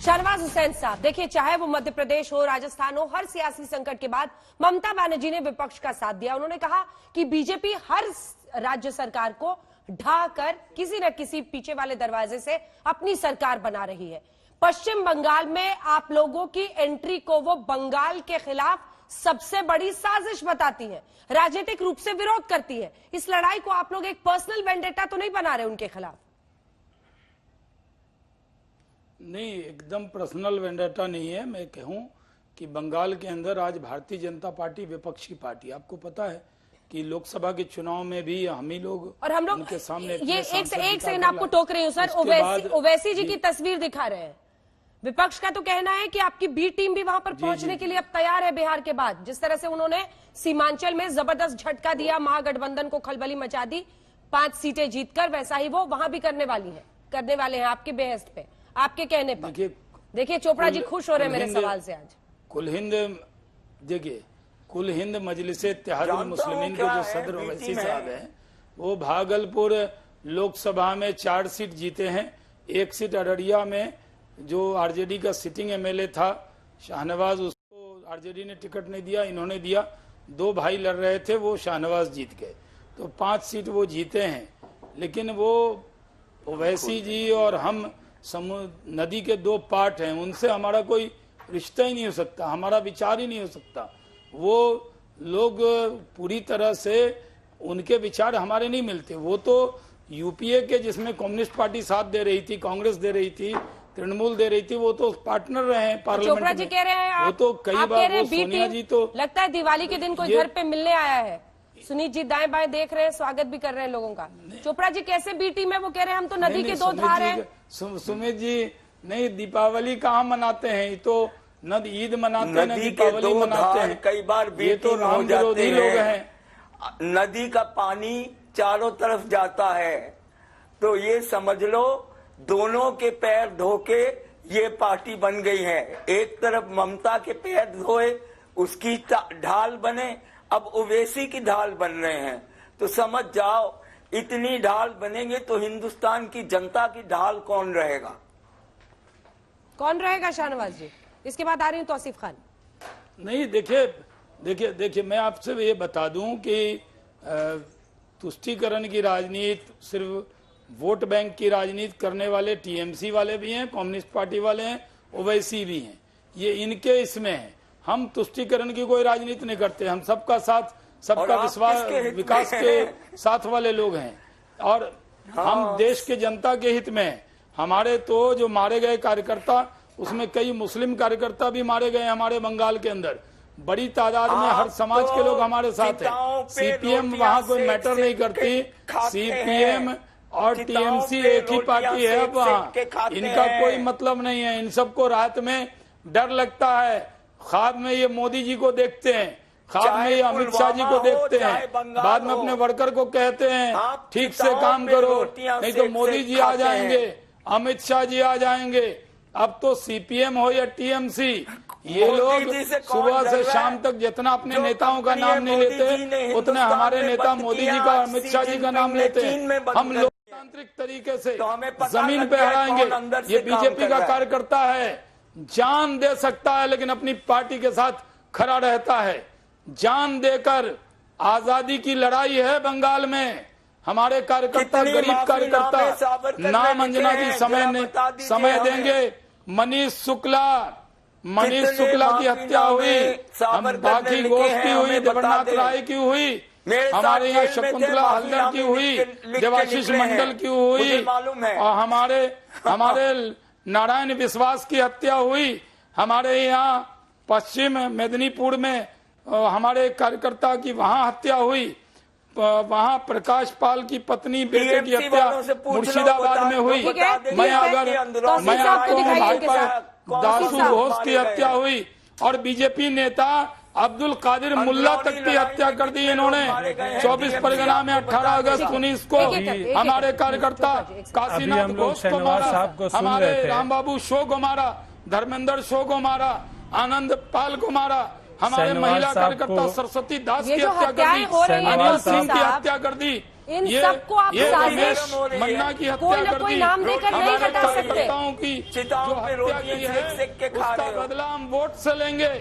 शाहनवाज हुसैन साहब, देखिए चाहे वो मध्य प्रदेश हो, राजस्थान हो, हर सियासी संकट के बाद ममता बनर्जी ने विपक्ष का साथ दिया। उन्होंने कहा कि बीजेपी हर राज्य सरकार को ढा कर किसी न किसी पीछे वाले दरवाजे से अपनी सरकार बना रही है। पश्चिम बंगाल में आप लोगों की एंट्री को वो बंगाल के खिलाफ सबसे बड़ी साजिश बताती है, राजनीतिक रूप से विरोध करती है। इस लड़ाई को आप लोग एक पर्सनल वेंडेटा तो नहीं बना रहे उनके खिलाफ? नहीं, एकदम पर्सनल वेंडेटा नहीं है। मैं कहूं कि बंगाल के अंदर आज भारतीय जनता पार्टी विपक्षी पार्टी, आपको पता है कि लोकसभा के चुनाव में भी हम ही लोग और हम लोग उनके सामने ये एक सेकंड आपको टोक रही हूँ सर, ओवैसी जी की तस्वीर दिखा रहे हैं। विपक्ष का तो कहना है कि आपकी बी टीम भी वहां पर पहुंचने के लिए अब तैयार है। बिहार के बाद जिस तरह से उन्होंने सीमांचल में जबरदस्त झटका दिया, महागठबंधन को खलबली मचा दी 5 सीटें जीतकर, वैसा ही वो वहां भी करने वाले हैं आपके बेहस्त पे, आपके कहने पर। देखिए चोपड़ा जी खुश हो रहे हैं मेरे सवाल से आज। कुल हिंद मजलिस-ए-इत्तेहादुल मुस्लिमीन के जो सदर ओवैसी साहब हैं, वो भागलपुर लोकसभा में 4 सीट जीते हैं। 1 सीट अररिया में जो आरजेडी का सिटिंग एमएलए था शाहनवाज, उसको आरजेडी ने टिकट नहीं दिया, इन्होंने दिया। 2 भाई लड़ रहे थे, वो शाहनवाज जीत गए, तो 5 सीट वो जीते हैं। लेकिन वो ओवैसी जी और हम नदी के 2 पार्ट हैं, उनसे हमारा कोई रिश्ता ही नहीं हो सकता, हमारा विचार ही नहीं हो सकता। वो लोग पूरी तरह से उनके विचार हमारे नहीं मिलते। वो तो यूपीए के, जिसमें कम्युनिस्ट पार्टी साथ दे रही थी, कांग्रेस दे रही थी, तृणमूल दे रही थी, वो तो पार्टनर रहे हैं पार्लियामेंट चोपड़ा जी कह रहे हैं वो तो कई बार वो सोनिया जी तो लगता है दिवाली के दिन कोई घर पे मिलने आया है। सुनीत जी दाएं बाएं देख रहे हैं, स्वागत भी कर रहे हैं लोगों का। चोपड़ा जी कैसे बी टीम है? वो कह रहे हैं हम तो नदी के 2 धार हैं। सुमित जी नहीं, दीपावली कहाँ मनाते हैं? ये तो न ईद मनाते हैं, न दीपावली मनाते हैं। कई बार ये तो राम विरोधी लोग हैं। नदी का पानी चारों तरफ जाता है, तो ये समझ लो दोनों के पैर धो के ये पार्टी बन गई है। एक तरफ ममता के पैर धोए, उसकी ढाल बने, अब ओवैसी की ढाल बन रहे हैं। तो समझ जाओ, इतनी ढाल बनेंगे तो हिंदुस्तान की जनता की ढाल कौन रहेगा? कौन रहेगा शाहनवाज जी? इसके बाद आ रही हूं तौसीफ खान। नहीं, देखिए मैं आपसे ये बता दूं कि तुष्टीकरण की राजनीति, सिर्फ वोट बैंक की राजनीति करने वाले टीएमसी वाले भी हैं, कम्युनिस्ट पार्टी वाले हैं, ओवैसी भी हैं। ये इनके इसमें है। हम तुष्टीकरण की कोई राजनीति नहीं करते, हम सबका साथ, सबका विकास के साथ वाले लोग हैं। और हम देश के जनता के हित में हैं। हमारे तो जो मारे गए कार्यकर्ता, उसमें कई मुस्लिम कार्यकर्ता भी मारे गए हमारे बंगाल के अंदर। बड़ी तादाद में हर समाज के लोग हमारे साथ हैं। सीपीएम वहाँ कोई मैटर नहीं करती। सीपीएम और टीएमसी एक ही पार्टी है अब वहाँ, इनका कोई मतलब नहीं है। इन सबको रात में डर लगता है, ख्वाब में ये मोदी जी को देखते हैं, ख्वाब में ये अमित शाह जी को देखते हैं, बाद में अपने वर्कर को कहते हैं ठीक से काम करो, नहीं तो मोदी जी आ जाएंगे, अमित शाह जी आ जाएंगे। अब तो सीपीएम हो या टीएमसी, ये लोग सुबह से शाम तक जितना अपने नेताओं का नाम नहीं लेते, उतना हमारे नेता मोदी जी का, अमित शाह जी का नाम लेते हैं। हम लोकतांत्रिक तरीके से जमीन पे हराएंगे। ये बीजेपी का कार्यकर्ता है, जान दे सकता है लेकिन अपनी पार्टी के साथ खड़ा रहता है। जान देकर आजादी की लड़ाई है बंगाल में। हमारे कार्यकर्ता, गरीब कार्यकर्ता, नाम अंजना जी समय देंगे। मनीष शुक्ला की हत्या हुई, हम बाकी घोष की हुई, देवेंद्रनाथ राय की हुई, हमारे यहाँ शकुंतला हल्दर की हुई, देवाशीष मंडल की हुई, और हमारे नारायण विश्वास की हत्या हुई। हमारे यहाँ पश्चिम मेदिनीपुर में हमारे कार्यकर्ता की वहाँ हत्या हुई। वहाँ प्रकाश पाल की पत्नी बेटे की हत्या मुर्शिदाबाद में हुई। मैं आपको भाजपा दासू घोष की हत्या हुई, और बीजेपी नेता अब्दुल कादिर मुल्ला तक की हत्या कर दी इन्होंने। 24 परगना में 18 अगस्त 19 को हमारे कार्यकर्ता काशीनाथ घोष को मारा, हमारे रामबाबू शो को मारा, धर्मेंद्र शो को मारा, आनंद पाल को मारा, हमारे महिला कार्यकर्ता सरस्वती दास की हत्या कर दी, अनिल सिंह की हत्या कर दी। इन सबको आप ये साजिश रमेश मन्ना की कोई हत्या ना कर कोई दी। नाम देकर नहीं हमारे हटा सकते। कार्यकर्ताओं की चिताओं जो पे हत्या रोटियां की है सेक-सेक के खा उसका रहे हो। बदला हम वोट से लेंगे।